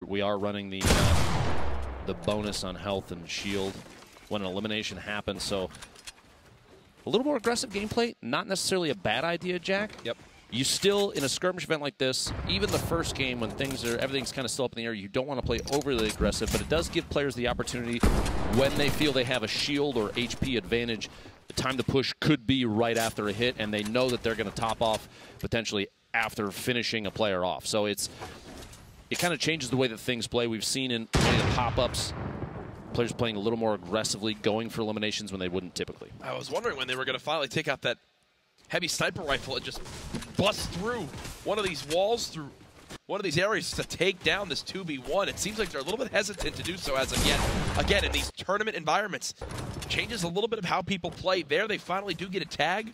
We are running the bonus on health and shield when an elimination happens, so a little more aggressive gameplay, not necessarily a bad idea, Jack. Yep. You still, in a skirmish event like this, even the first game when everything's kind of still up in the air, you don't want to play overly aggressive, but it does give players the opportunity when they feel they have a shield or HP advantage. The time to push could be right after a hit, and they know that they're going to top off potentially after finishing a player off. So it kind of changes the way that things play. We've seen in many of the pop-ups, players playing a little more aggressively, going for eliminations when they wouldn't typically. I was wondering when they were going to finally take out that heavy sniper rifle and just bust through one of these walls, through one of these areas to take down this 2v1. It seems like they're a little bit hesitant to do so as of yet. Again, in these tournament environments, changes a little bit of how people play. There, they finally do get a tag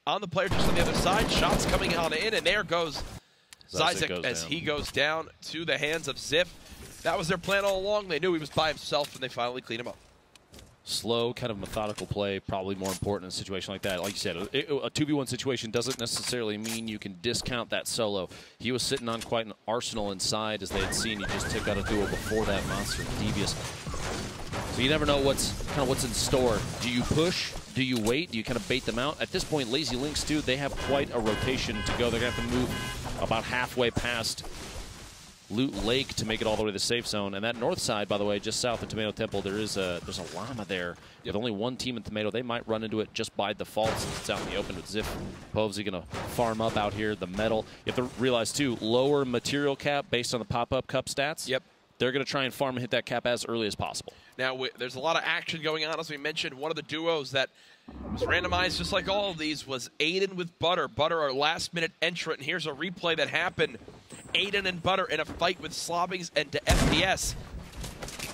on the player just on the other side. Shots coming on in, and there goes Zizek as he goes down to the hands of Ziff. That was their plan all along. They knew he was by himself, and they finally cleaned him up. Slow, kind of methodical play, probably more important in a situation like that. Like you said, a 2v1 situation doesn't necessarily mean you can discount that solo. He was sitting on quite an arsenal inside, as they had seen. He just took out a duo before that, Monster and Devious. So you never know what's in store. Do you push? Do you wait? Do you kind of bait them out? At this point, Lazy Lynx, too, they have quite a rotation to go. They're going to have to move about halfway past Loot Lake to make it all the way to the safe zone. And that north side, by the way, just south of Tomato Temple, there's a llama there. With only one team in Tomato, they might run into it just by default since it's out in the open with Ziff. Povesy going to farm up out here, the metal. You have to realize, too, lower material cap based on the pop-up cup stats. Yep. They're going to try and farm and hit that cap as early as possible. Now, there's a lot of action going on. As we mentioned, one of the duos that was randomized, just like all of these, was Aiden with Butter. Butter, our last-minute entrant. And here's a replay that happened. Aiden and Butter in a fight with Slobbings and to FPS.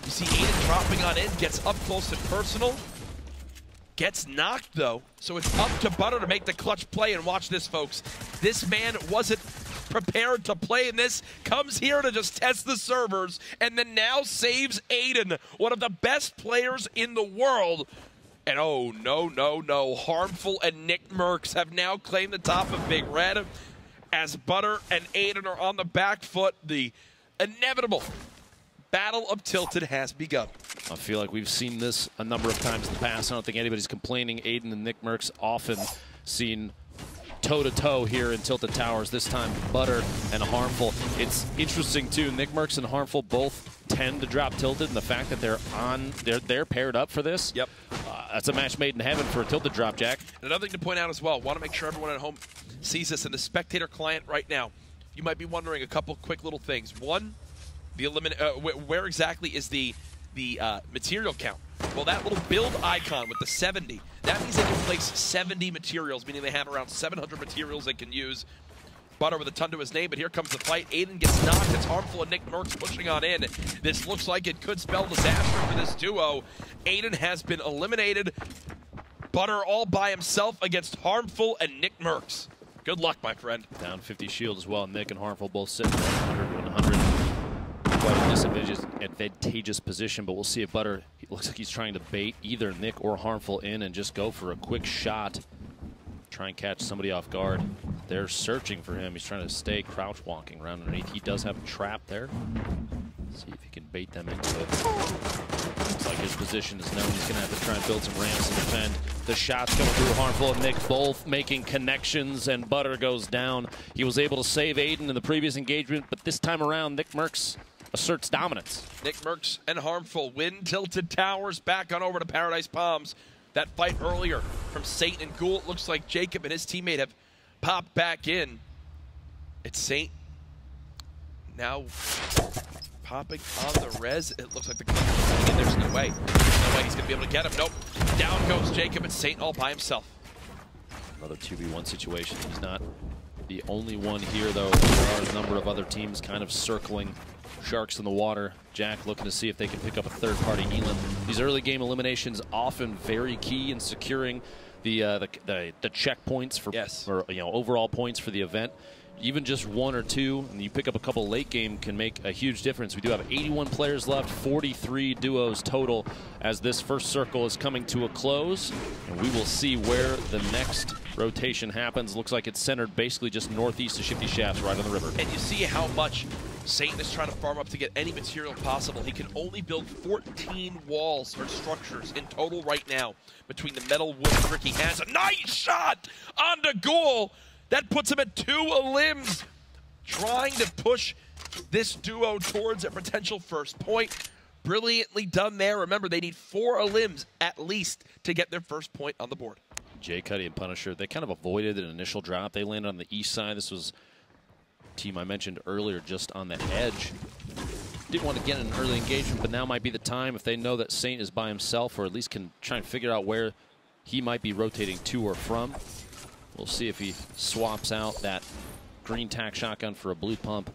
You see Aiden dropping on in, gets up close and personal. Gets knocked, though. So it's up to Butter to make the clutch play. And watch this, folks. This man wasn't prepared to play in this, comes here to just test the servers, and then now saves Aiden, one of the best players in the world. And oh, no, no, no. Harmful and Nick Merckx have now claimed the top of Big Red. As Butter and Aiden are on the back foot, the inevitable Battle of Tilted has begun. I feel like we've seen this a number of times in the past. I don't think anybody's complaining. Aiden and Nick Merckx often seen toe-to-toe here in Tilted Towers. This time, Butter and Harmful. It's interesting, too. Nick Merckx and Harmful both tend to drop Tilted, and the fact that they're paired up for this, yep, that's a match made in heaven for a Tilted drop, Jack. And another thing to point out as well, want to make sure everyone at home sees this in the spectator client right now. You might be wondering a couple quick little things. One, the where exactly is the material count? Well, that little build icon with the 70, that means they can place 70 materials, meaning they have around 700 materials they can use. Butter with a ton to his name, but here comes the fight. Aiden gets knocked. It's Harmful and Nick Merckx pushing on in. This looks like it could spell disaster for this duo. Aiden has been eliminated. Butter all by himself against Harmful and Nick Merckx. Good luck, my friend. Down 50 shield as well. Nick and Harmful both sitting at 100. Quite a disadvantageous position, but we'll see if Butter, it looks like he's trying to bait either Nick or Harmful in and just go for a quick shot. Try and catch somebody off guard. They're searching for him. He's trying to stay crouch walking around underneath. He does have a trap there. See if he can bait them into it. Looks like his position is known. He's going to have to try and build some ramps and defend. The shots coming through. Harmful and Nick both making connections, and Butter goes down. He was able to save Aiden in the previous engagement, but this time around, Nick Merckx asserts dominance. Nick Merckx and Harmful win Tilted Towers. Back on over to Paradise Palms. That fight earlier from Saint and Ghoul, it looks like Jacob and his teammate have popped back in. It's Saint now popping on the res. It looks like the coming in. There's no way. There's no way he's going to be able to get him. Nope. Down goes Jacob and Saint all by himself. Another 2v1 situation. He's not the only one here, though. There are a number of other teams kind of circling Sharks in the water. Jack looking to see if they can pick up a third-party Elam. These early game eliminations often very key in securing the checkpoints for, yes, or overall points for the event. Even just one or two, and you pick up a couple late game, can make a huge difference. We do have 81 players left, 43 duos total, as this first circle is coming to a close, and we will see where the next rotation happens. Looks like it's centered basically just northeast of Shifty Shafts, right on the river. And you see how much Satan is trying to farm up to get any material possible. He can only build 14 walls or structures in total right now between the metal, wood, and brick. He has a nice shot on the goal. That puts him at 2 limbs, trying to push this duo towards a potential first point. Brilliantly done there. Remember, they need 4 limbs at least to get their first point on the board. Jay Cuddy and Punisher, they kind of avoided an initial drop. They landed on the east side. This was a team I mentioned earlier just on the edge. Didn't want to get an early engagement, but now might be the time if they know that Saint is by himself, or at least can try and figure out where he might be rotating to or from. We'll see if he swaps out that green tack shotgun for a blue pump.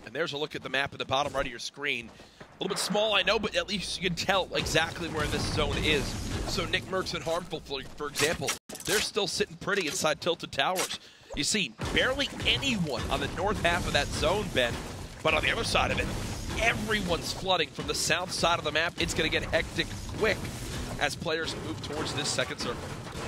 And there's a look at the map at the bottom right of your screen. A little bit small, I know, but at least you can tell exactly where this zone is. So Nick Mercs and Harmful, for example, they're still sitting pretty inside Tilted Towers. You see barely anyone on the north half of that zone, Ben, but on the other side of it, everyone's flooding from the south side of the map. It's going to get hectic quick as players move towards this second circle.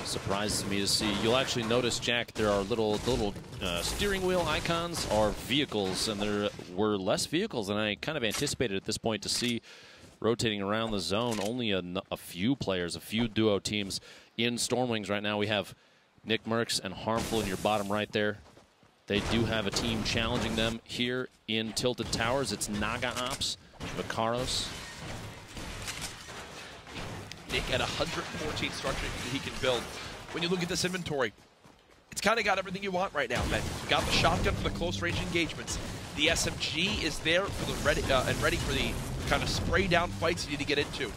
Surprises me to see. You'll actually notice, Jack, there are little steering wheel icons are vehicles, and there were less vehicles than I kind of anticipated at this point to see rotating around the zone. Only a few players, a few duo teams in Stormwings right now. We have Nick Mercs and Harmful in your bottom right there. They do have a team challenging them here in Tilted Towers. It's Naga Ops, Vacaros. Nick at 114 structure he can build. When you look at this inventory, it's kind of got everything you want right now, man. You got the shotgun for the close range engagements. The SMG is there for the ready for the kind of spray down fights you need to get into.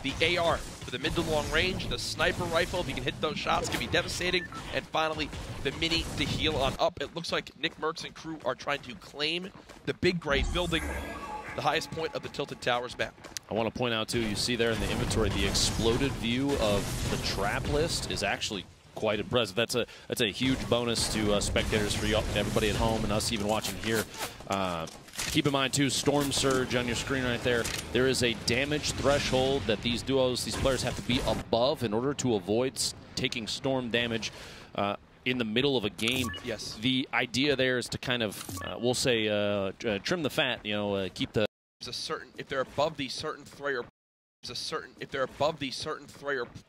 The AR for the mid to long range, the sniper rifle, if you can hit those shots, can be devastating. And finally, the mini to heal on up. It looks like Nick Mercs and crew are trying to claim the big gray building, the highest point of the Tilted Towers map. I want to point out, too, you see there in the inventory, the exploded view of the trap list is actually quite impressive. That's a huge bonus to spectators, for everybody at home and us even watching here. Keep in mind, too, Storm Surge on your screen right there. There is a damage threshold that these players have to be above in order to avoid taking storm damage in the middle of a game. Yes. The idea there is to kind of, we'll say, trim the fat, keep the... If they're above the certain player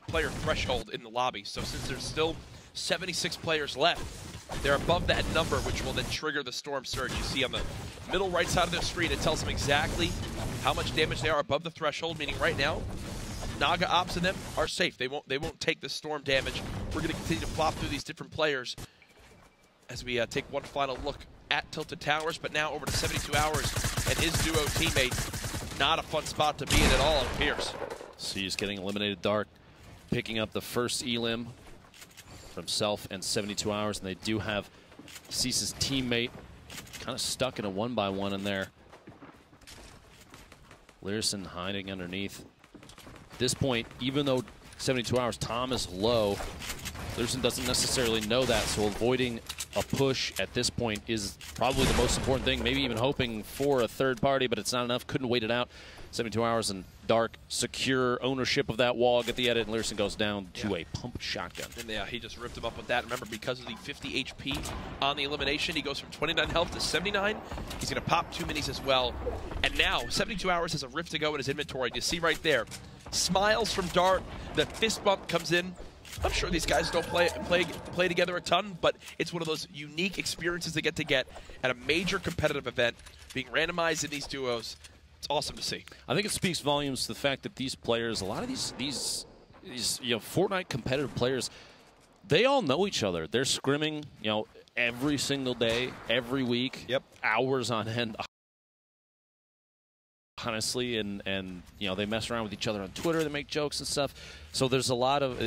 player threshold in the lobby. So since there's still 76 players left, they're above that number, which will then trigger the Storm Surge. You see on the middle right side of the screen, it tells them exactly how much damage they are above the threshold, meaning right now, Naga Ops and them are safe. They won't take the storm damage. We're going to continue to flop through these different players as we take one final look at Tilted Towers, but now over to 72 Hours and his duo teammate. Not a fun spot to be in at all, it appears. C's getting eliminated. Dark picking up the first elim from Self and 72 Hours, and they do have Cease's teammate kind of stuck in a 1-by-1 in there. Learson hiding underneath. At this point, even though 72 Hours Tom is low, Learson doesn't necessarily know that, so avoiding a push at this point is probably the most important thing. Maybe even hoping for a third party, but it's not enough. Couldn't wait it out. 72 Hours and Dark secure ownership of that wall, get the edit, and Learson goes down to a pump shotgun. And yeah, he just ripped him up with that. Remember, because of the 50 HP on the elimination, he goes from 29 health to 79. He's going to pop 2 minis as well. And now, 72 Hours has a rift to go in his inventory. You see right there, smiles from Dark. The fist bump comes in. I'm sure these guys don't play together a ton, but it's one of those unique experiences they get at a major competitive event, being randomized in these duos. It's awesome to see. I think it speaks volumes to the fact that these players, a lot of these Fortnite competitive players, they all know each other. They're scrimming, every single day, every week, hours on end. Honestly, and they mess around with each other on Twitter. They make jokes and stuff. So there's a lot of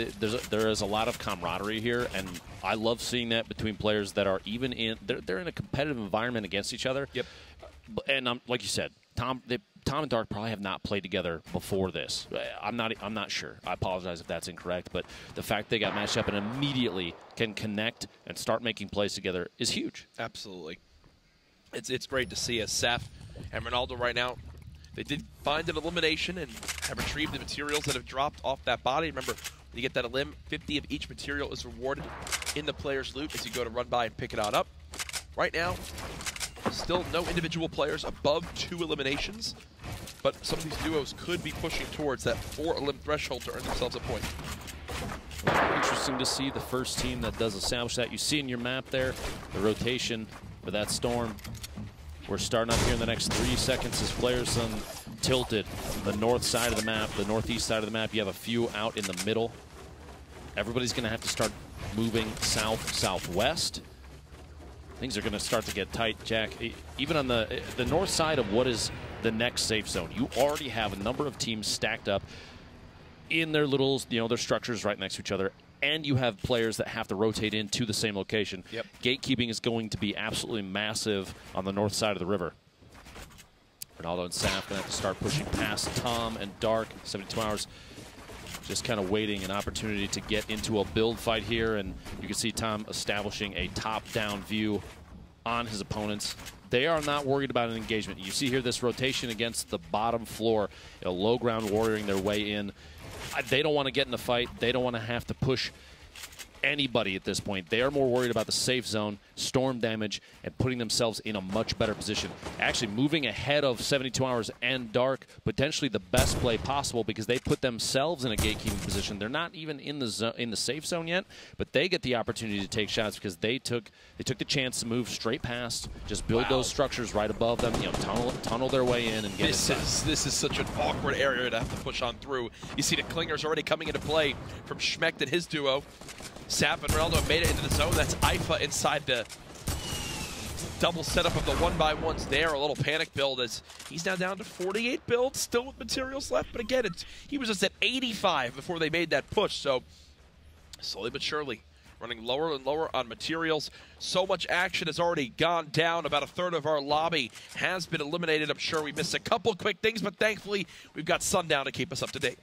there is a lot of camaraderie here, and I love seeing that between players that are even in they're in a competitive environment against each other. Yep. And like you said, Tom and Dark probably have not played together before this. I'm not sure. I apologize if that's incorrect, but the fact they got matched up and immediately can connect and start making plays together is huge. Absolutely. It's great to see as Seth and Ronaldo right now. They did find an elimination and have retrieved the materials that have dropped off that body. Remember, when you get that elim, 50 of each material is rewarded in the player's loot as you go to run by and pick it on up. Right now, Still no individual players above 2 eliminations, but some of these duos could be pushing towards that 4 elim threshold to earn themselves a point. Interesting to see the first team that does establish that. You see in your map there, the rotation for that storm. We're starting up here in the next 3 seconds as players tilted. The north side of the map, the northeast side of the map, you have a few out in the middle. Everybody's going to have to start moving south, southwest. Things are going to start to get tight, Jack. Even on the north side of what is the next safe zone, you already have a number of teams stacked up in their little, their structures right next to each other, and you have players that have to rotate into the same location. Yep. Gatekeeping is going to be absolutely massive on the north side of the river. Ronaldo and Saf going to have to start pushing past Tom and Dark. 72 hours just kind of waiting an opportunity to get into a build fight here, and you can see Tom establishing a top-down view on his opponents. They are not worried about an engagement. You see here this rotation against the bottom floor, low ground warrioring their way in. They don't want to get in the fight. They don't want to have to push anybody at this point. They are more worried about the safe zone, storm damage, and putting themselves in a much better position. Actually moving ahead of 72 hours and Dark, potentially the best play possible because they put themselves in a gatekeeping position. They're not even in the safe zone yet, but they get the opportunity to take shots because they took the chance to move straight past, just build those structures right above them, tunnel their way in and get inside. This is such an awkward area to have to push on through. You see the clingers already coming into play from Schmecht and his duo. Sap and Ronaldo made it into the zone. That's Ifa inside the double setup of the 1x1s there. A little panic build as he's now down to 48 builds, still with materials left. But again, he was just at 85 before they made that push. So slowly but surely, running lower and lower on materials. So much action has already gone down. About a third of our lobby has been eliminated. I'm sure we missed a couple quick things, but thankfully we've got Sundown to keep us up to date.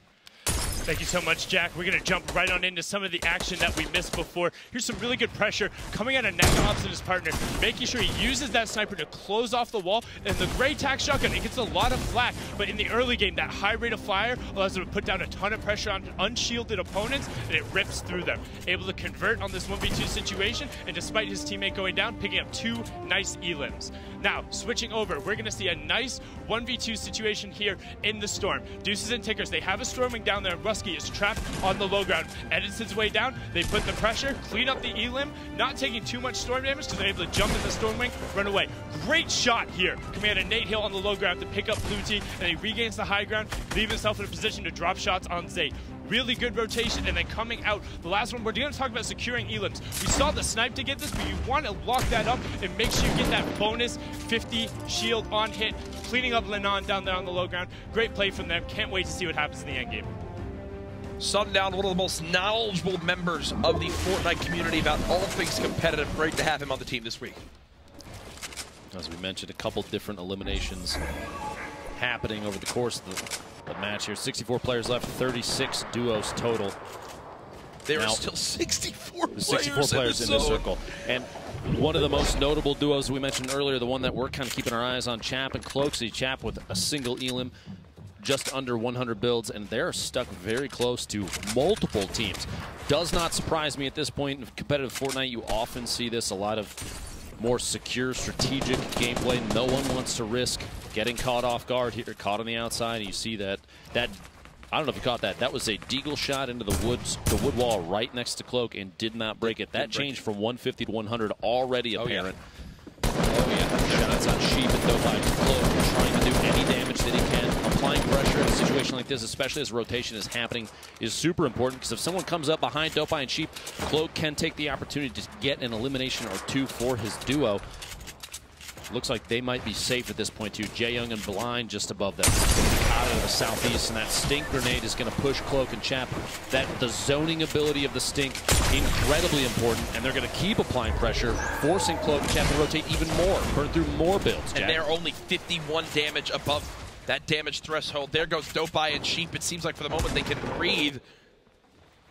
Thank you so much, Jack. We're going to jump right on into some of the action that we missed before. Here's some really good pressure coming out of Nagops and his partner, making sure he uses that sniper to close off the wall. And the gray tack shotgun, it gets a lot of flak, but in the early game, that high rate of fire allows him to put down a ton of pressure on unshielded opponents, and it rips through them. Able to convert on this 1v2 situation, and despite his teammate going down, picking up 2 nice elims. Now, switching over, we're going to see a nice 1v2 situation here in the Storm. Deuces and Tickers, they have a storming down there. Rusky is trapped on the low ground. Edison's way down. They put the pressure, clean up the elim, not taking too much storm damage because they're able to jump in the storm wing, run away. Great shot here. Coming out of Nate Hill on the low ground to pick up Blue Tea, and he regains the high ground, leave himself in a position to drop shots on Zayt. Really good rotation, and then coming out, the last one, we're going to talk about securing elims. We saw the snipe to get this, but you want to lock that up and make sure you get that bonus 50 shield on hit, cleaning up Lennon down there on the low ground. Great play from them. Can't wait to see what happens in the end game. Sundown, one of the most knowledgeable members of the Fortnite community about all things competitive. Great to have him on the team this week. As we mentioned, a couple different eliminations happening over the course of the match here. 64 players left, 36 duos total. There are still 64 players in this circle. And one of the most notable duos we mentioned earlier, the one that we're kind of keeping our eyes on, Chap and Cloaksy. Chap with a single elim, just under 100 builds, and they're stuck very close to multiple teams. Does not surprise me at this point. In competitive Fortnite, you often see this, a lot of more secure, strategic gameplay. No one wants to risk getting caught off guard here, caught on the outside. And you see that I don't know if you caught that. That was a deagle shot into the wood wall right next to Cloak and did not break it. That changed from 150 to 100 already apparent. Oh yeah, shots on Sheep and Dopai. Cloak trying to do any damage that he can. Applying pressure in a situation like this, especially as rotation is happening, is super important because if someone comes up behind Dopai and Sheep, Cloak can take the opportunity to get an elimination or 2 for his duo. Looks like they might be safe at this point too. Jae-Young and Blind just above them. Out of the southeast, and that stink grenade is going to push Cloak and Chap. The zoning ability of the stink, incredibly important, and they're going to keep applying pressure, forcing Cloak and Chap to rotate even more, burn through more builds. And they're only 51 damage above that damage threshold. There goes Dopai and Sheep. It seems like for the moment they can breathe.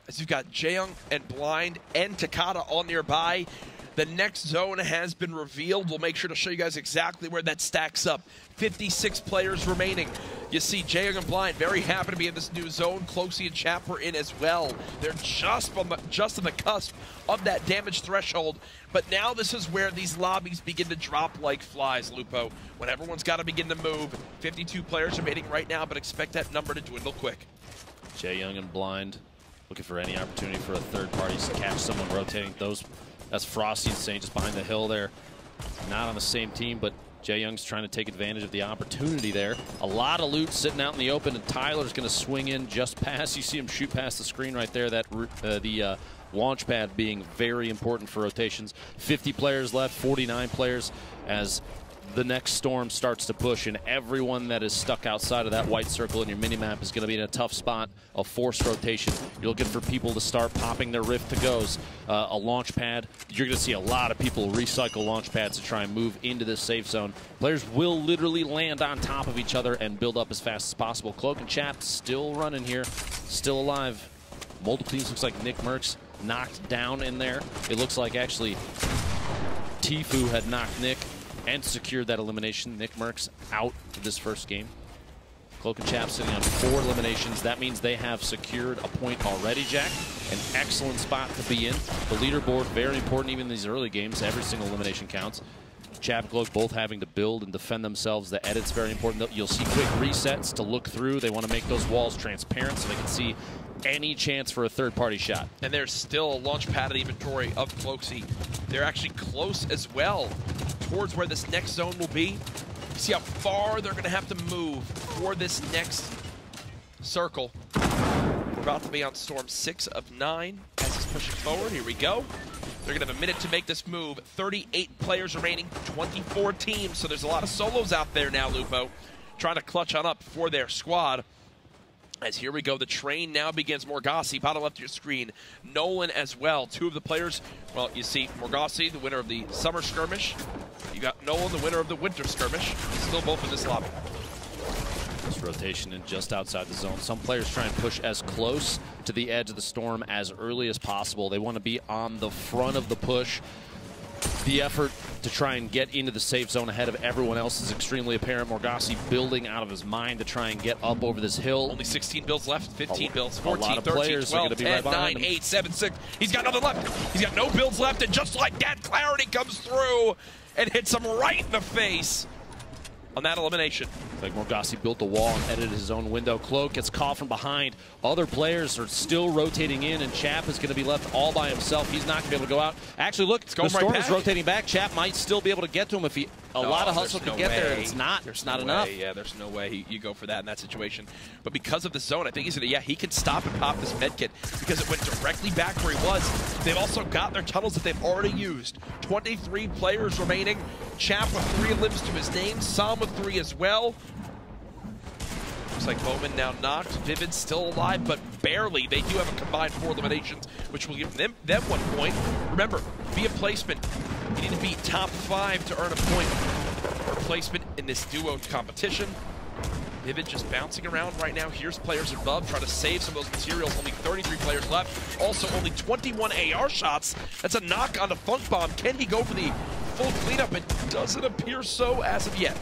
As you've got Jae-Young and Blind and Takada all nearby. The next zone has been revealed. We'll make sure to show you guys exactly where that stacks up. 56 players remaining. You see Jaeyoung and Blind very happy to be in this new zone. Closey and Chap were in as well. They're just on the cusp of that damage threshold. But now this is where these lobbies begin to drop like flies, Lupo. When everyone's got to begin to move. 52 players remaining right now, but expect that number to dwindle quick. Jaeyoung and Blind looking for any opportunity for a third party to catch someone rotating. That's Frosty saying just behind the hill there. Not on the same team, but Jaeyoung's trying to take advantage of the opportunity there. A lot of loot sitting out in the open, and Tyler's going to swing in just past. You see him shoot past the screen right there. That the launch pad being very important for rotations. 50 players left, 49 players as the next storm starts to push, and everyone that is stuck outside of that white circle in your minimap is going to be in a tough spot of forced rotation. You're looking for people to start popping their rift to goes. A launch pad, you're going to see a lot of people recycle launch pads to try and move into this safe zone. Players will literally land on top of each other and build up as fast as possible. Cloak and Chap still running here, still alive. Multiple teams. Looks like Nick Merckx knocked down in there. It looks like actually Tfue had knocked Nick and secured that elimination. Nick Merckx out of this first game. Cloak and Chap sitting on 4 eliminations. That means they have secured a point already, Jack. An excellent spot to be in. The leaderboard, very important even in these early games. Every single elimination counts. Chap and Cloak both having to build and defend themselves. The edit's very important. You'll see quick resets to look through. They want to make those walls transparent so they can see any chance for a third-party shot. And there's still a launch pad inventory of Cloaksy. They're actually close as well towards where this next zone will be. You see how far they're going to have to move for this next circle. We're about to be on storm 6 of 9 as it's pushing forward. Here we go. They're going to have a minute to make this move. 38 players remaining, 24 teams. So there's a lot of solos out there now, Lupo, trying to clutch on up for their squad. As here we go, the train now begins. Morgassi, bottom left of your screen. Nolan as well. 2 of the players, well, you see Morgassi, the winner of the summer skirmish. You got Nolan, the winner of the winter skirmish. Still both in this lobby. This rotation in just outside the zone. Some players try and push as close to the edge of the storm as early as possible. They want to be on the front of the push. The effort to try and get into the safe zone ahead of everyone else is extremely apparent. Morgassi building out of his mind to try and get up over this hill. Only 16 builds left, 15 builds, 14, a lot of 13, players 12, are going to be 10, right behind 9, him. 8, 7, 6. He's got nothing left. He's got no builds left, and just like that, Clarity comes through and hits him right in the face on that elimination. Like Morgassi built the wall and edited his own window. Cloak gets caught from behind. Other players are still rotating in, and Chap is going to be left all by himself. He's not going to be able to go out. Actually, look, the storm is rotating back. Chap might still be able to get to him if he a lot of hustle could get there, and it's not. There's not enough. Yeah, there's no way you go for that in that situation. But because of the zone, I think he's going to, he can stop and pop this med kit because it went directly back where he was. They've also got their tunnels that they've already used. 23 players remaining. Chap with 3 limbs to his name. Sam with 3 as well. Looks like Bowman now knocked. Vivid still alive, but barely. They do have a combined 4 eliminations, which will give them 1 point. Remember, via placement, you need to be top 5 to earn a point for placement in this duo competition. Vivid just bouncing around right now. Here's players above trying to save some of those materials. Only 33 players left. Also, only 21 AR shots. That's a knock on the Funk Bomb. Can he go for the full cleanup? It doesn't appear so as of yet.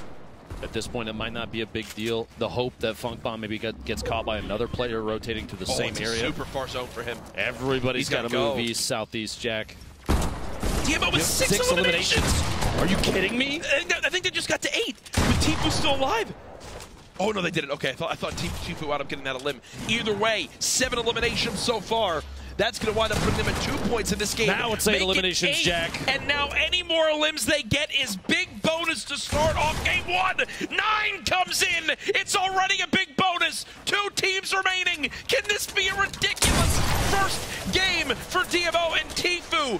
At this point, it might not be a big deal. The hope that Funk Bomb maybe gets caught by another player rotating to the same it's area. A super far zone for him. Everybody's got to move east, southeast, Jack. DMO with 6 eliminations. Are you kidding me? I think they just got to 8 with Tfue still alive. Oh, no, they didn't. Okay, I thought Tfue wound up getting that a limb. Either way, 7 eliminations so far. That's going to wind up putting them at 2 points in this game. Now it's 8 eliminations, 8, Jack. And now any more limbs they get is big bonus to start off game 1. 9 comes in. It's already a big bonus. 2 teams remaining. Can this be a ridiculous first game for DMO and Tfue?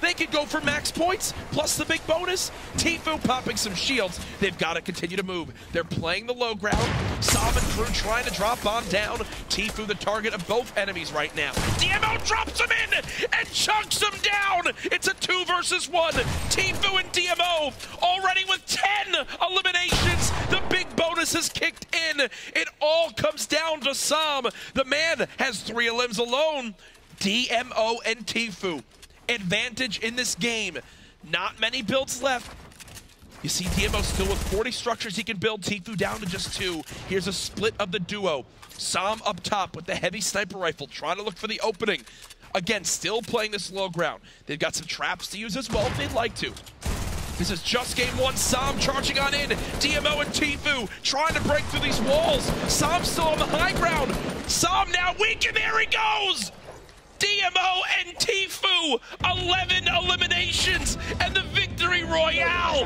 They could go for max points, plus the big bonus. Tfue popping some shields. They've got to continue to move. They're playing the low ground. Sam and crew trying to drop on down. Tfue the target of both enemies right now. DMO drops him in and chunks him down. It's a 2 versus 1. Tfue and DMO already with 10 eliminations. The big bonus has kicked in. It all comes down to Sam. The man has 3 limbs alone. DMO and Tfue. advantage in this game. Not many builds left. You see DMO still with 40 structures he can build. Tfue down to just 2. Here's a split of the duo. Sam up top with the heavy sniper rifle, trying to look for the opening. Again, still playing this low ground. They've got some traps to use as well if they'd like to. This is just game 1. Sam charging on in. DMO and Tfue trying to break through these walls. Sam still on the high ground. Sam now weak, and there he goes! DMO and Tfue, 11 eliminations and the victory royale.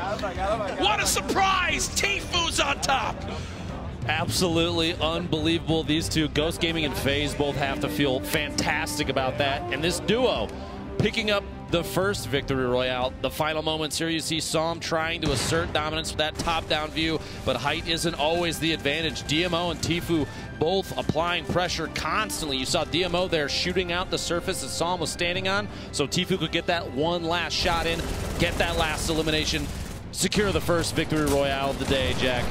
What a surprise! Tfue's on top. Absolutely unbelievable. These two, Ghost Gaming and FaZe, both have to feel fantastic about that. And this duo picking up the first victory royale. The final moments here, you see Sam trying to assert dominance with that top-down view, but height isn't always the advantage. DMO and Tfue both applying pressure constantly. You saw DMO there shooting out the surface that Sam was standing on, so Tfue could get that one last shot in, get that last elimination, secure the first victory royale of the day, Jack.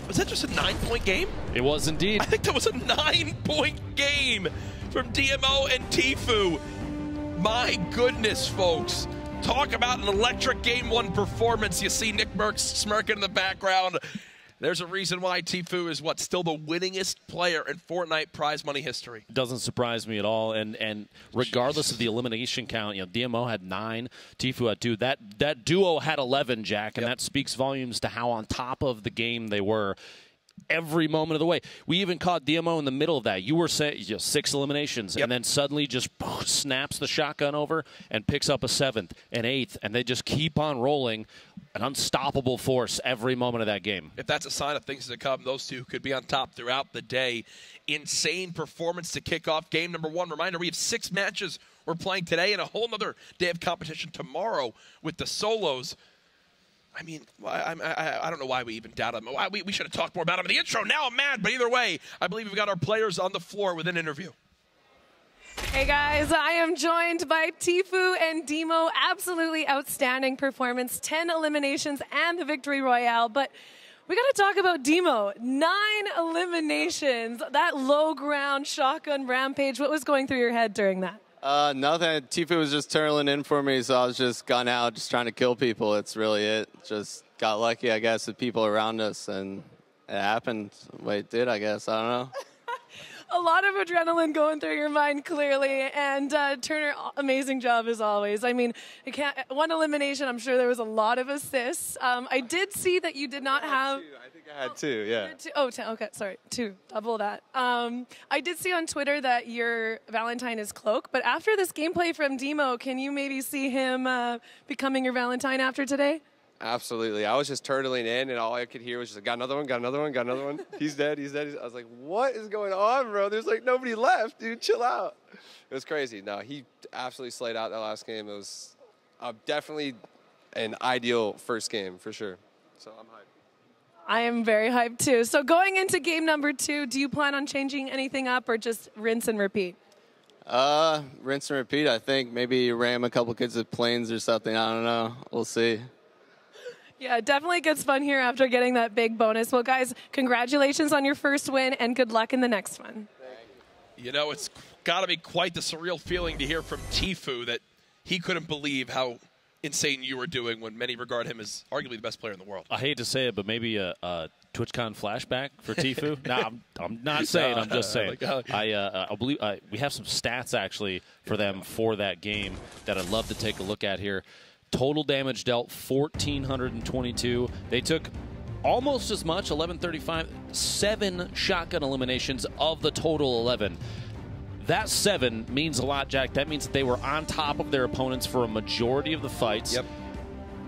Was that just a 9-point game? It was indeed. I think that was a 9-point game from DMO and Tfue. My goodness, folks. Talk about an electric Game 1 performance. You see Nick Merckx smirking in the background. There's a reason why Tfue is still the winningest player in Fortnite prize money history. Doesn't surprise me at all. And regardless of the elimination count, DMO had 9, Tfue had 2. That duo had 11, Jack, and that speaks volumes to how on top of the game they were every moment of the way. We even caught DMO in the middle of that. You were saying 6 eliminations, and then suddenly just snaps the shotgun over and picks up a 7th, an 8th, and they just keep on rolling. An unstoppable force every moment of that game. If that's a sign of things to come, those two could be on top throughout the day. Insane performance to kick off game number 1. Reminder, we have 6 matches we're playing today and a whole other day of competition tomorrow with the solos. I mean, I don't know why we even doubted him. We should have talked more about him in the intro. Now I'm mad, but either way, I believe we've got our players on the floor with an interview. Hey guys, I am joined by Tfue and Demo. Absolutely outstanding performance, 10 eliminations and the victory royale. But we got to talk about Demo. 9 eliminations, that low ground shotgun rampage. What was going through your head during that? Nothing. Tfue was just turtling in for me, so I was just gun out, just trying to kill people. It's really it. Just got lucky, I guess, with people around us, and it happened. Wait, it did, I guess. I don't know. A lot of adrenaline going through your mind, clearly. And Turner, amazing job as always. I mean, one elimination, I'm sure there was a lot of assists. I did see that you did not have... I think I had 2, yeah. 2. Oh, 10. Okay, sorry. 2. Double that. I did see on Twitter that your Valentine is Cloak. But after this gameplay from Demo, can you maybe see him becoming your Valentine after today? Absolutely. I was just turtling in, and all I could hear was just, got another one, got another one, got another one. He's dead, he's dead. I was like, what is going on, bro? There's like nobody left, dude. Chill out. It was crazy. No, he absolutely slayed out that last game. It was definitely an ideal first game, for sure. So I'm hyped. I am very hyped, too. So going into game number 2, do you plan on changing anything up or just rinse and repeat? Rinse and repeat, I think. Maybe ram a couple kids with planes or something. I don't know. We'll see. Yeah, it definitely gets fun here after getting that big bonus. Well, guys, congratulations on your first win, and good luck in the next one. You know, it's got to be quite the surreal feeling to hear from Tfue that he couldn't believe how insane you were doing when many regard him as arguably the best player in the world. I hate to say it, but maybe a TwitchCon flashback for Tfue. No, I'm not saying. I'm just saying. I believe we have some stats actually for them for that game that I'd love to take a look at here. Total damage dealt 1,422. They took almost as much, 1,135, 7 shotgun eliminations of the total 11. That 7 means a lot, Jack. That means that they were on top of their opponents for a majority of the fights. Yep.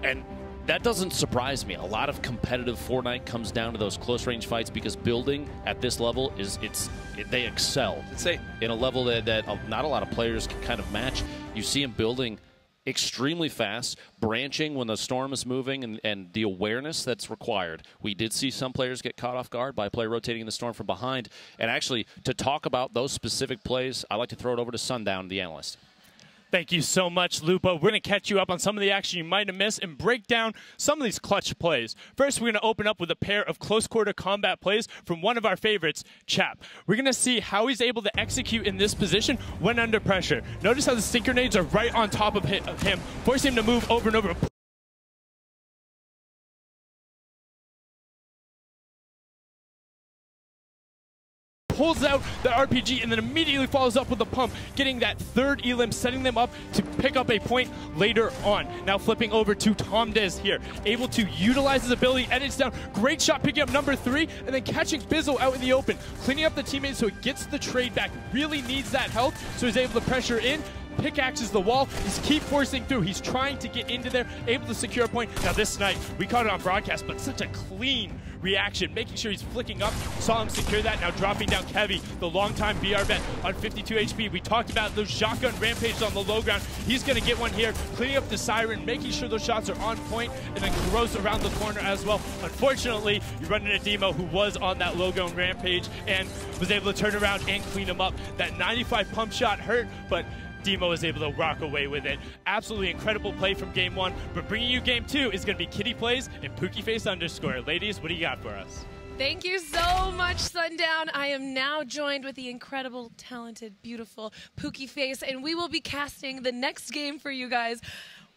And that doesn't surprise me. A lot of competitive Fortnite comes down to those close-range fights because building at this level they excel. In a level that not a lot of players can kind of match. You see them building extremely fast, branching when the storm is moving, and the awareness that's required. We did see some players get caught off guard by a player rotating in the storm from behind. And actually, to talk about those specific plays, I like to throw it over to Sundown, the analyst. Thank you so much, Lupa. We're going to catch you up on some of the action you might have missed and break down some of these clutch plays. First, we're going to open up with a pair of close-quarter combat plays from one of our favorites, Chap. We're going to see how he's able to execute in this position when under pressure. Notice how the stink grenades are right on top of him, forcing him to move over and over. Pulls out the RPG and then immediately follows up with a pump, getting that third elim, setting them up to pick up a point later on. Now flipping over to Tom Dez here, able to utilize his ability, edits down, great shot picking up number 3, and then catching Bizzle out in the open, cleaning up the teammates so he gets the trade back, really needs that help, so he's able to pressure in, pickaxes the wall, he's keep forcing through, he's trying to get into there, able to secure a point. Now this snipe, we caught it on broadcast, but such a clean reaction, making sure he's flicking up, saw him secure that, now dropping down Kevy, the longtime BR vet on 52 HP. We talked about those shotgun rampages on the low ground. He's going to get one here, cleaning up the siren, making sure those shots are on point, and then grows around the corner as well. Unfortunately, you run into Demo, who was on that low ground rampage and was able to turn around and clean him up. That 95 pump shot hurt, but Demo is able to rock away with it. Absolutely incredible play from Game 1, but bringing you Game 2 is going to be Kitty Plays and PookieFace_. Ladies, what do you got for us? Thank you so much, Sundown. I am now joined with the incredible, talented, beautiful Pookie Face, and we will be casting the next game for you guys.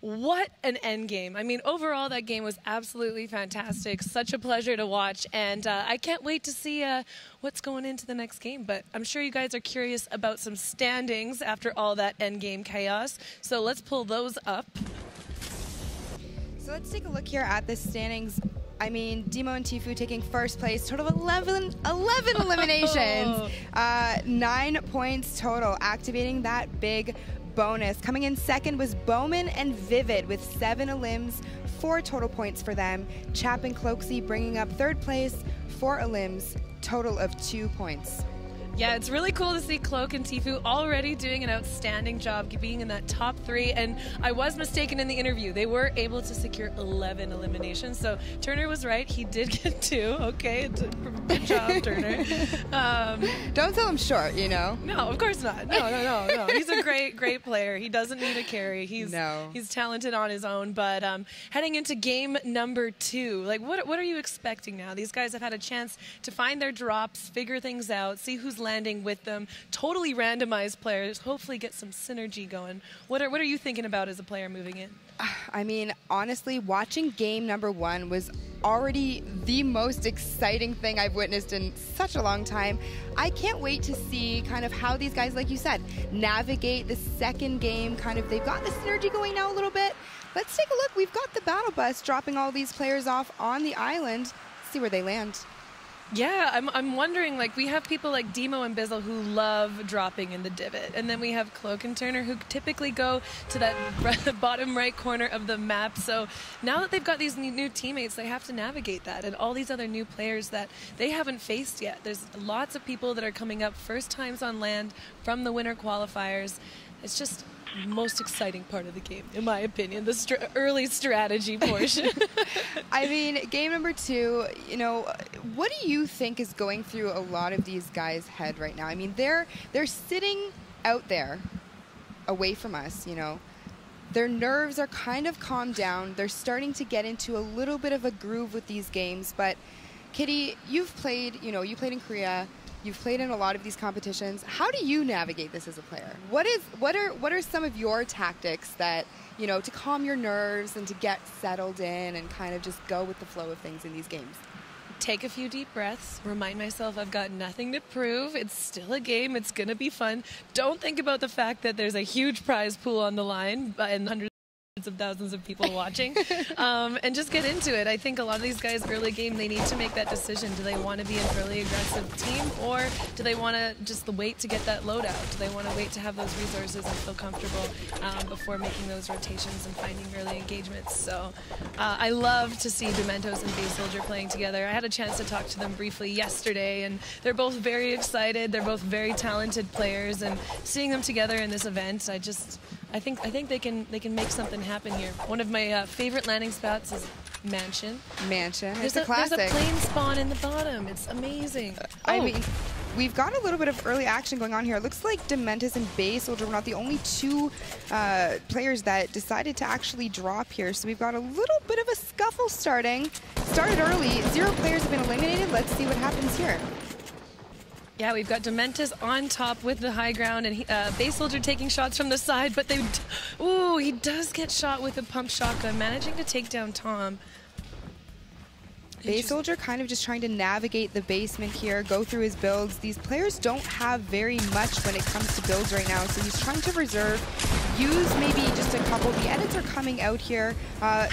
What an end game. I mean, overall, that game was absolutely fantastic. Such a pleasure to watch, and I can't wait to see what's going into the next game. But I'm sure you guys are curious about some standings after all that end game chaos. So let's pull those up. So let's take a look here at the standings. I mean, Demo and Tfue taking first place, total of 11 eliminations, 9 points total, activating that big bonus. Coming in second was Bowman and Vivid with 7 elims, 4 total points for them. Chap and Cloaksy bringing up third place, 4 elims, total of 2 points. Yeah, it's really cool to see Cloak and Tfue already doing an outstanding job being in that top 3, and I was mistaken in the interview. They were able to secure 11 eliminations, so Turner was right. He did get 2. Okay, good job, Turner. Don't sell him short, you know? No, of course not. No. He's a great player. He doesn't need a carry. He's talented on his own, but heading into game number 2, like what are you expecting now? These guys have had a chance to find their drops, figure things out, see who's landing with them, totally randomized players, hopefully get some synergy going. What are you thinking about as a player moving in? I mean, honestly, watching game number 1 was already the most exciting thing I've witnessed in such a long time. I can't wait to see kind of how these guys, like you said, navigate the second game. Kind of, they've got the synergy going now a little bit. Let's take a look. We've got the battle bus dropping all these players off on the island. Let's see where they land. Yeah, I'm wondering, like, we have people like Demo and Bizzle who love dropping in the divot, and then we have Cloak and Turner who typically go to that bottom right corner of the map. So now that they've got these new teammates, they have to navigate that, and all these other new players that they haven't faced yet. There's lots of people that are coming up first times on land from the winter qualifiers. It's just most exciting part of the game, in my opinion, the early strategy portion. I mean, game number 2, you know, what do you think is going through a lot of these guys' head right now? I mean, they're sitting out there away from us, you know. Their nerves are kind of calmed down. They're starting to get into a little bit of a groove with these games. But Kitty, you've played, you know, you played in Korea. You've played in a lot of these competitions. How do you navigate this as a player? What are some of your tactics that, you know, to calm your nerves and to get settled in and kind of just go with the flow of things in these games? Take a few deep breaths, remind myself I've got nothing to prove. It's still a game. It's going to be fun. Don't think about the fact that there's a huge prize pool on the line and hundreds of thousands of people watching, and just get into it. I think a lot of these guys early game, they need to make that decision. Do they want to be an early aggressive team, or do they want to just wait to get that loadout? Do they want to wait to have those resources and feel comfortable before making those rotations and finding early engagements? So I love to see Dementos and Base Soldier playing together. I had a chance to talk to them briefly yesterday, and they're both very excited. They're both very talented players, and seeing them together in this event, I think they can make something happen here. One of my favorite landing spots is Mansion. It's a classic. There's a plane spawn in the bottom. It's amazing. I mean, we've got a little bit of early action going on here. It looks like Dementis and Base Soldier were not the only two players that decided to actually drop here. So we've got a little bit of a scuffle starting. Started early. 0 players have been eliminated. Let's see what happens here. Yeah, we've got Dementis on top with the high ground, and Base Soldier taking shots from the side, but ooh, he does get shot with a pump shotgun, managing to take down Tom. Base Soldier kind of just trying to navigate the basement here, go through his builds. These players don't have very much when it comes to builds right now, so he's trying to reserve, use maybe just a couple. The edits are coming out here.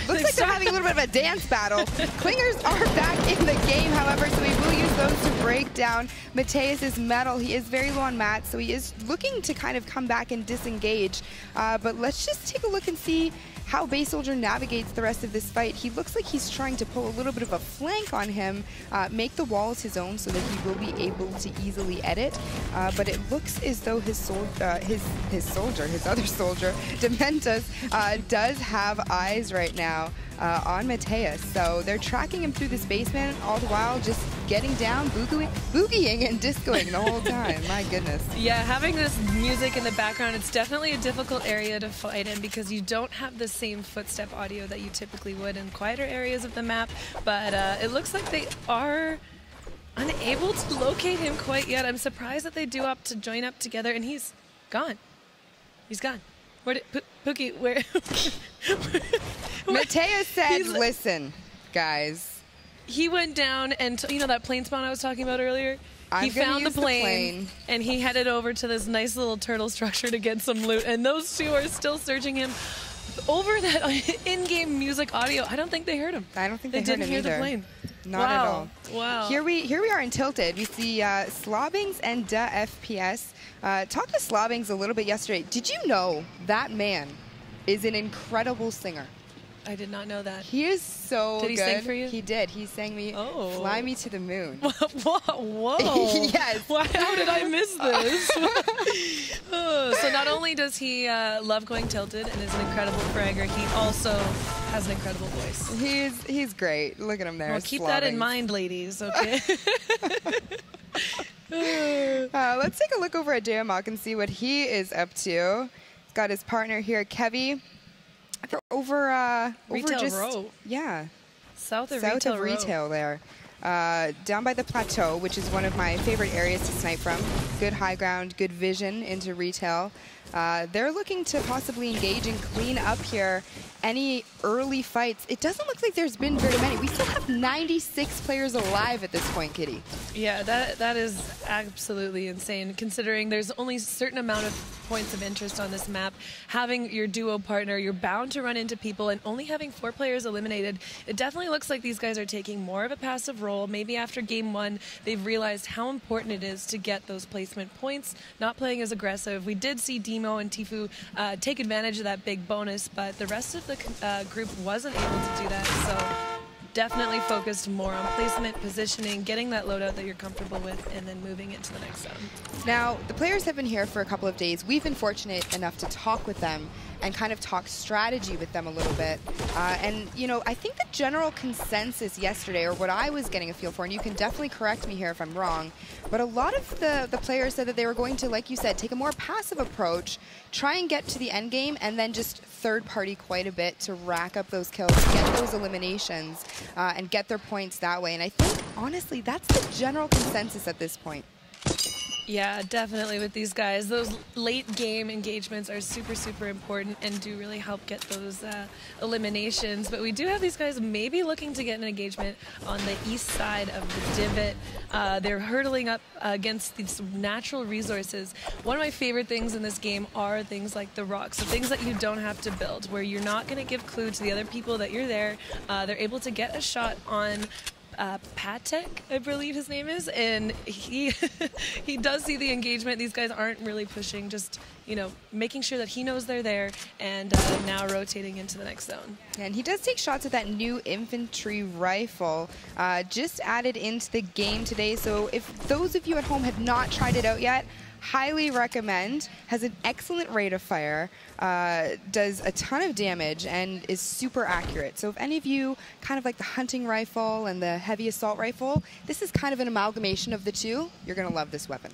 Looks like they're having a little bit of a dance battle. Clingers are back in the game, however, so he will use those to break down Mateus's metal. He is very low on mats, so he is looking to kind of come back and disengage. But let's just take a look and see how Base Soldier navigates the rest of this fight. He looks like he's trying to pull a little bit of a flank on him, make the walls his own so that he will be able to easily edit. But it looks as though his other soldier, Dementis, does have eyes right now on Mateus. So they're tracking him through this basement, all the while just getting down, boogieing and discoing the whole time. My goodness. Yeah, having this music in the background, it's definitely a difficult area to fight in because you don't have the same footstep audio that you typically would in quieter areas of the map. But it looks like they are unable to locate him quite yet. I'm surprised that they do opt to join up together, and he's gone. He's gone. Where did Pookie? Where? Mateus said, "Listen, guys." He went down, and you know that plane spawn I was talking about earlier. He found the plane, and he headed over to this nice little turtle structure to get some loot. And those two are still searching him over that in-game music audio. I don't think they heard him. I don't think they didn't hear either. The plane. Not at all. Wow. Here we are in Tilted. We see Slobbings and Da FPS. Talked to Slobbings a little bit yesterday. Did you know that man is an incredible singer? I did not know that. He is so good. Did he sing for you? He did. He sang me "Fly Me to the Moon." Whoa. Yes. How did I miss this? So not only does he love going tilted and is an incredible fragger, he also has an incredible voice. He's great. Look at him there. Well, keep that in mind, ladies, okay? Let's take a look over at Dayamak and see what he is up to. He's got his partner here, Kevy. Over Retail Row. Yeah. South of Retail there. Down by the plateau, which is one of my favorite areas to snipe from. Good high ground, good vision into Retail. They're looking to possibly engage and clean up here any early fights. It doesn't look like there's been very many. We still have 96 players alive at this point, Kitty. Yeah, that is absolutely insane, considering there's only a certain amount of points of interest on this map. Having your duo partner, you're bound to run into people, and only having 4 players eliminated, it definitely looks like these guys are taking more of a passive role. Maybe after game 1, they've realized how important it is to get those placement points, not playing as aggressive. We did see Demo and Tifu take advantage of that big bonus, but the rest of the group wasn't able to do that, so definitely focused more on placement, positioning, getting that loadout that you're comfortable with, and then moving into the next zone. Now, the players have been here for a couple of days. We've been fortunate enough to talk with them and kind of talk strategy with them a little bit. And, you know, I think the general consensus yesterday, or what I was getting a feel for, and you can definitely correct me here if I'm wrong, but a lot of the players said that they were going to, like you said, take a more passive approach, try and get to the end game, and then just third party quite a bit to rack up those kills, get those eliminations, and get their points that way. And I think, honestly, that's the general consensus at this point. Yeah, definitely with these guys. Those late game engagements are super, super important and do really help get those eliminations. But we do have these guys maybe looking to get an engagement on the east side of the divot. They're hurtling up against these natural resources. One of my favorite things in this game are things like the rocks, so things that you don't have to build, where you're not going to give clue to the other people that you're there. They're able to get a shot on Patek, I believe his name is, and he he does see the engagement. These guys aren't really pushing, just, you know, making sure that he knows they're there, and now rotating into the next zone. And he does take shots at that new infantry rifle, just added into the game today. So if those of you at home have not tried it out yet, highly recommend. Has an excellent rate of fire, does a ton of damage, and is super accurate. So if any of you kind of like the hunting rifle and the heavy assault rifle, this is kind of an amalgamation of the two. You're going to love this weapon.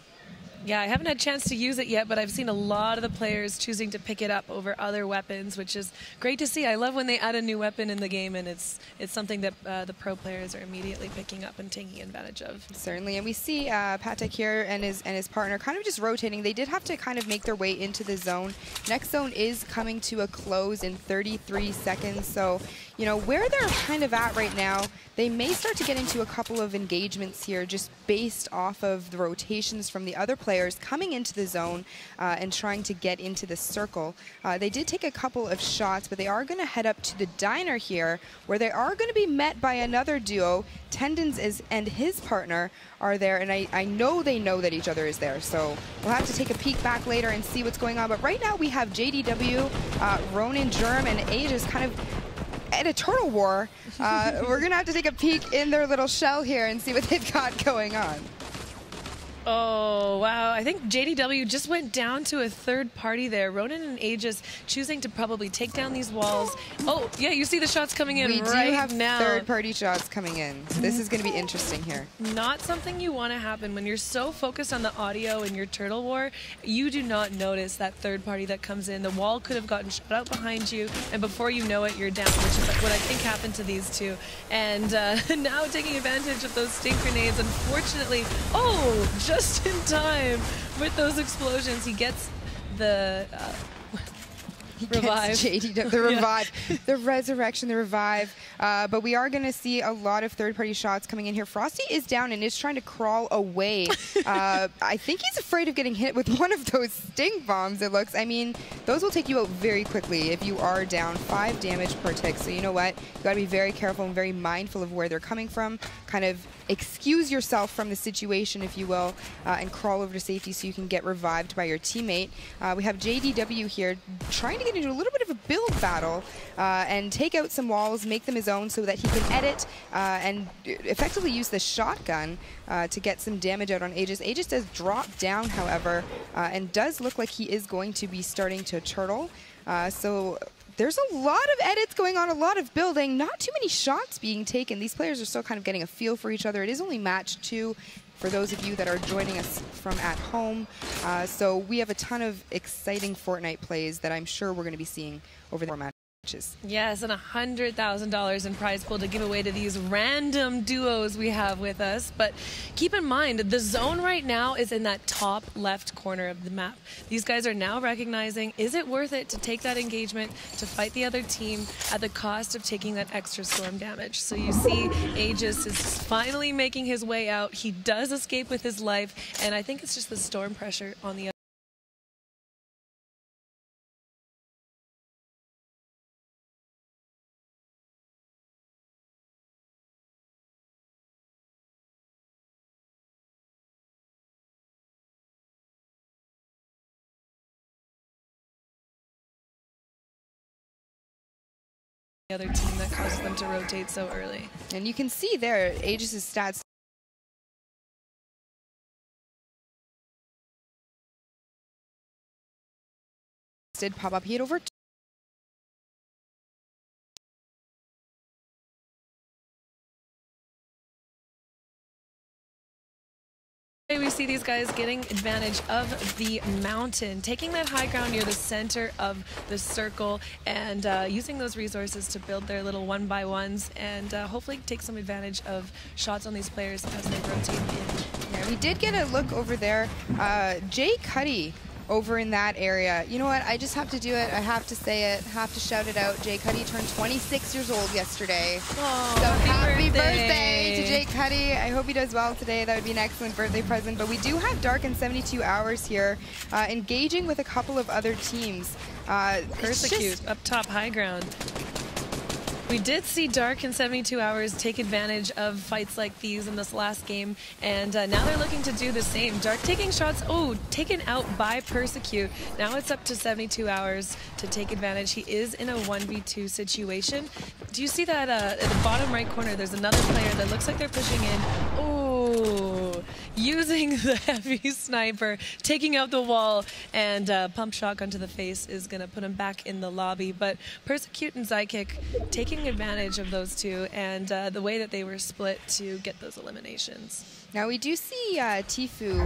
Yeah, I haven't had a chance to use it yet, but I've seen a lot of the players choosing to pick it up over other weapons, which is great to see. I love when they add a new weapon in the game, and it's something that the pro players are immediately picking up and taking advantage of. Certainly, and we see Patek here and his partner kind of just rotating. They did have to kind of make their way into the zone. Next zone is coming to a close in 33 seconds, so you know where they're kind of at right now. They may start to get into a couple of engagements here just based off of the rotations from the other players coming into the zone and trying to get into the circle. They did take a couple of shots, but they are going to head up to the diner here where they are going to be met by another duo. Tendons and his partner are there, and I know they know that each other is there, so we'll have to take a peek back later and see what's going on. But right now we have JDW, Ronin, Germ, and Aegis kind of at a turtle war. We're going to have to take a peek in their little shell here and see what they've got going on. Oh, wow. I think JDW just went down to a third party there. Ronin and Aegis choosing to probably take down these walls. Oh, yeah, you see the shots coming in right now. We do have third-party shots coming in. So this is going to be interesting here. Not something you want to happen. When you're so focused on the audio in your Turtle War, you do not notice that third party that comes in. The wall could have gotten shot out behind you, and before you know it, you're down, which is what I think happened to these two. And now taking advantage of those stink grenades, unfortunately, just in time with those explosions, he gets the revive. The revive, the resurrection, the revive. But we are going to see a lot of third-party shots coming in here. Frosty is down and is trying to crawl away. I think he's afraid of getting hit with one of those stink bombs, it looks. I mean, those will take you out very quickly if you are down. 5 damage per tick. So you know what? You got to be very careful and very mindful of where they're coming from. Kind of excuse yourself from the situation, if you will, and crawl over to safety so you can get revived by your teammate. We have JDW here trying to get into a little bit of a build battle and take out some walls, make them his own so that he can edit and effectively use the shotgun to get some damage out on Aegis. Aegis does drop down, however, and does look like he is going to be starting to turtle. So there's a lot of edits going on, a lot of building, not too many shots being taken. These players are still kind of getting a feel for each other. It is only match 2 for those of you that are joining us from at home. So we have a ton of exciting Fortnite plays that I'm sure we're going to be seeing over the matches. Yes, and $100,000 in prize pool to give away to these random duos we have with us. But keep in mind, the zone right now is in that top left corner of the map. These guys are now recognizing, is it worth it to take that engagement to fight the other team at the cost of taking that extra storm damage? So you see Aegis is finally making his way out. He does escape with his life, and I think it's just the storm pressure on the other. The other team that causes them to rotate so early. And you can see there, Aegis' stats did pop up. He had over we see these guys getting advantage of the mountain, taking that high ground near the center of the circle and using those resources to build their little 1x1s and hopefully take some advantage of shots on these players as they rotate in. Yeah, we did get a look over there. Jay Cuddy over in that area. You know what? I just have to do it. I have to say it. Have to shout it out. Jay Cuddy turned 26 years old yesterday. Oh, so happy birthday to Jay Cuddy. I hope he does well today. That would be an excellent birthday present. But we do have Dark in 72 Hours here, engaging with a couple of other teams. Persecute up top high ground. We did see Dark in 72 Hours take advantage of fights like these in this last game, and now they're looking to do the same. Dark taking shots, taken out by Persecute. Now it's up to 72 Hours to take advantage. He is in a 1v2 situation. Do you see that at the bottom right corner, there's another player that looks like they're pushing in. Oh, using the heavy sniper, taking out the wall, and pump shotgun to the face is going to put him back in the lobby. But Persecute and Zykick taking advantage of those two and the way that they were split to get those eliminations. Now we do see Tfue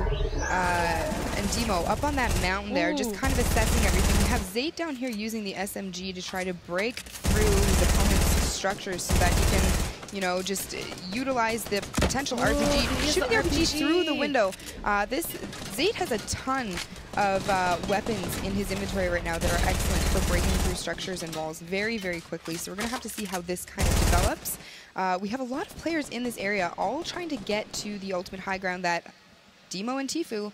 and Demo up on that mountain there, just kind of assessing everything. We have Zayt down here using the SMG to try to break through his opponent's structures so that he can, you know, just utilize the potential RPG, shoot the RPG through the window. This Zayt has a ton of weapons in his inventory right now that are excellent for breaking through structures and walls very, very quickly. So we're going to have to see how this kind of develops. We have a lot of players in this area all trying to get to the ultimate high ground that Demo and Tfue,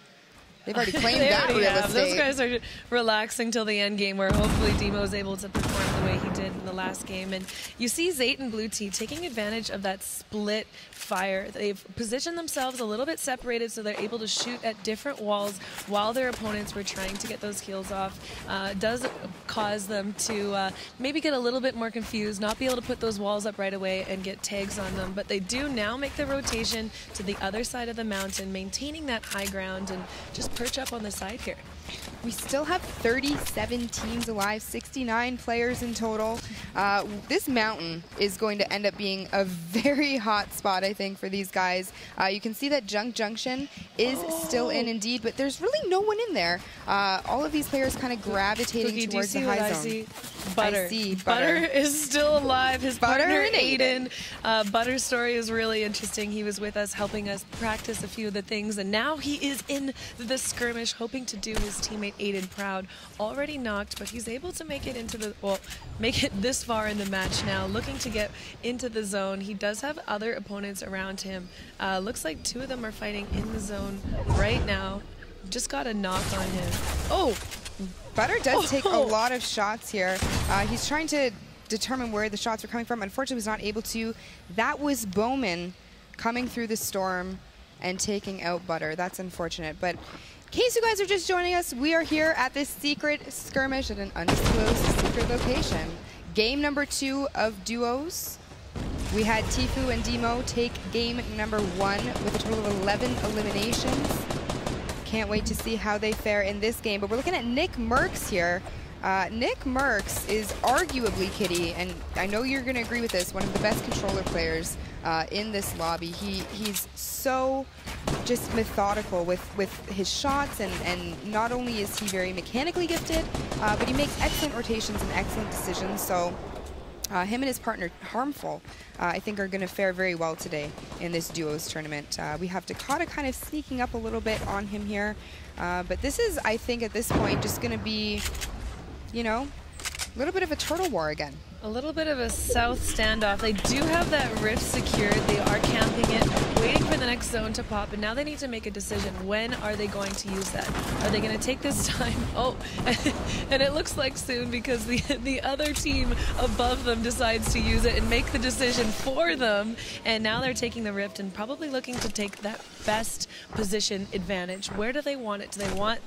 they've already claimed that real estate. Those guys are relaxing till the end game where hopefully Demo is able to perform the way he did in the last game. And you see Zayt and Blue T taking advantage of that split fire. They've positioned themselves a little bit separated so they're able to shoot at different walls while their opponents were trying to get those heals off. Does cause them to maybe get a little bit more confused, not be able to put those walls up right away and get tags on them. But they do now make the rotation to the other side of the mountain, maintaining that high ground and just perch up on the side here. We still have 37 teams alive, 69 players in total. This mountain is going to end up being a very hot spot, I think, for these guys. You can see that Junk Junction is still in indeed, but there's really no one in there. All of these players kind of gravitating towards the high zone. Butter. I see Butter is still alive. His partner, and Aiden. Butter's story is really interesting. He was with us, helping us practice a few of the things, and now he is in the skirmish, hoping to do his teammate Aiden proud. Already knocked, but he's able to make it into the, well, make it this far in the match now, looking to get into the zone. He does have other opponents around him. Looks like two of them are fighting in the zone right now. Just got a knock on him. Oh! Butter does take a lot of shots here. He's trying to determine where the shots are coming from. Unfortunately, was not able to. That was Bowman coming through the storm and taking out Butter. That's unfortunate. But in case you guys are just joining us, we are here at this secret skirmish at an undisclosed secret location. Game number 2 of duos. We had Tfue and Demo take game number 1 with a total of 11 eliminations. Can't wait to see how they fare in this game. But we're looking at Nick Merckx here. Nick Merckx is arguably, Kitty, and I know you're going to agree with this, one of the best controller players in this lobby. He's so just methodical with his shots, and not only is he very mechanically gifted, but he makes excellent rotations and excellent decisions. So him and his partner, Harmful, I think are going to fare very well today in this duos tournament. We have Dakota kind of sneaking up a little bit on him here. But this is, I think, at this point, just going to be, you know, a little bit of a turtle war again. A little bit of a south standoff. They do have that rift secured. They are camping it, waiting for the next zone to pop, and now they need to make a decision. When are they going to use that? Are they going to take this time? Oh, and it looks like soon, because the other team above them decides to use it and make the decision for them, and now they're taking the rift and probably looking to take that best position advantage. Where do they want it? Do they want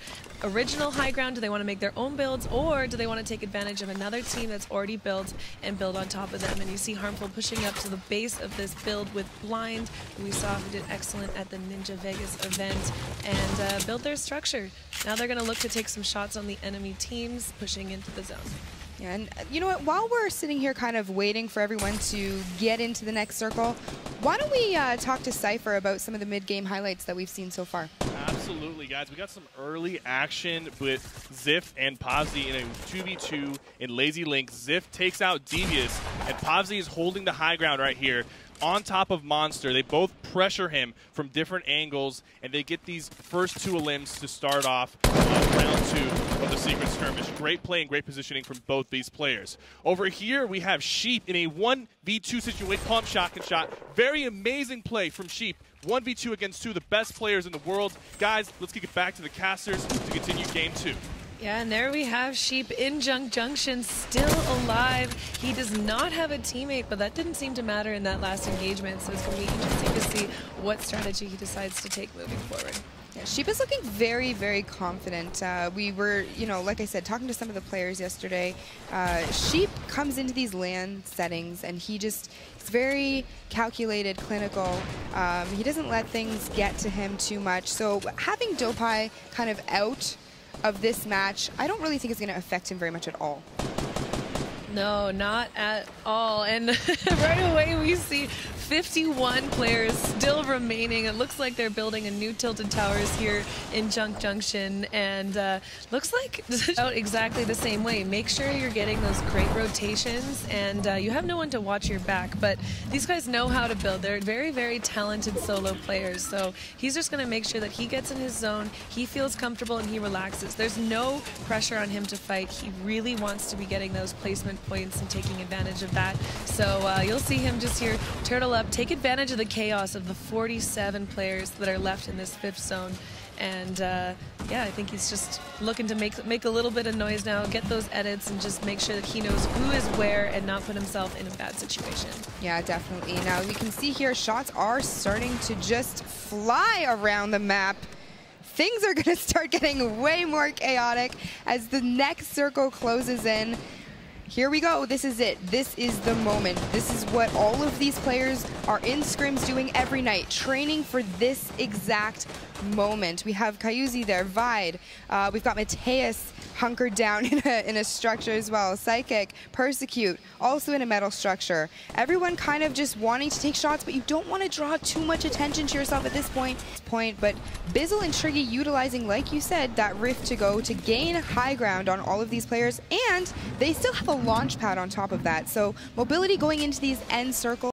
original high ground? Do they want to make their own builds, or do they want to take advantage of another team that's already built and build on top of them? And you see Harmful pushing up to the base of this build with Blind, who we saw who did excellent at the Ninja Vegas event, and build their structure. Now they're going to look to take some shots on the enemy teams pushing into the zone. Yeah, and you know what, while we're sitting here kind of waiting for everyone to get into the next circle, why don't we talk to Cypher about some of the mid-game highlights that we've seen so far? Absolutely, guys. We got some early action with Ziff and Pavzi in a 2v2 in Lazy Link. Ziff takes out Devious, and Pavzi is holding the high ground right here on top of Monster. They both pressure him from different angles, and they get these first 2 elims to start off round 2 of the secret skirmish. Great play and great positioning from both these players. Over here, we have Sheep in a 1v2 situation. Pump shotgun shot. Very amazing play from Sheep. 1v2 against 2 of the best players in the world. Guys, let's kick it back to the casters to continue game 2. Yeah, and there we have Sheep in Junction, still alive. He does not have a teammate, but that didn't seem to matter in that last engagement, so it's going to be interesting to see what strategy he decides to take moving forward. Yeah, Sheep is looking very, very confident. We were, like I said, talking to some of the players yesterday. Sheep comes into these LAN settings, and he's very calculated, clinical. He doesn't let things get to him too much. So having Dopai kind of out of this match, I don't really think it's going to affect him very much at all. No, not at all. And right away we see 51 players still remaining. It looks like they're building a new Tilted Towers here in Junction, and looks like out exactly the same way. Make sure you're getting those great rotations, and you have no one to watch your back, but these guys know how to build. They're very, very talented solo players, so he's just going to make sure that he gets in his zone, he feels comfortable, and he relaxes. There's no pressure on him to fight. He really wants to be getting those placement points and taking advantage of that. So you'll see him just here turtle up, take advantage of the chaos of the 47 players that are left in this 5th zone. And yeah, I think he's just looking to make a little bit of noise now, get those edits, and just make sure that he knows who is where and not put himself in a bad situation. Yeah, definitely. Now we can see here shots are starting to just fly around the map. Things are going to start getting way more chaotic as the next circle closes in. Here we go. This is it. This is the moment. This is what all of these players are in scrims doing every night, training for this exact moment. We have Kayuzi there, Vide. We've got Mateus hunkered down in a structure as well. Psychic, Persecute, also in a metal structure. Everyone kind of just wanting to take shots, but you don't want to draw too much attention to yourself at this point. But Bizzle and Triggy utilizing, like you said, that rift to go to gain high ground on all of these players, and they still have a launch pad on top of that. So mobility going into these end circles.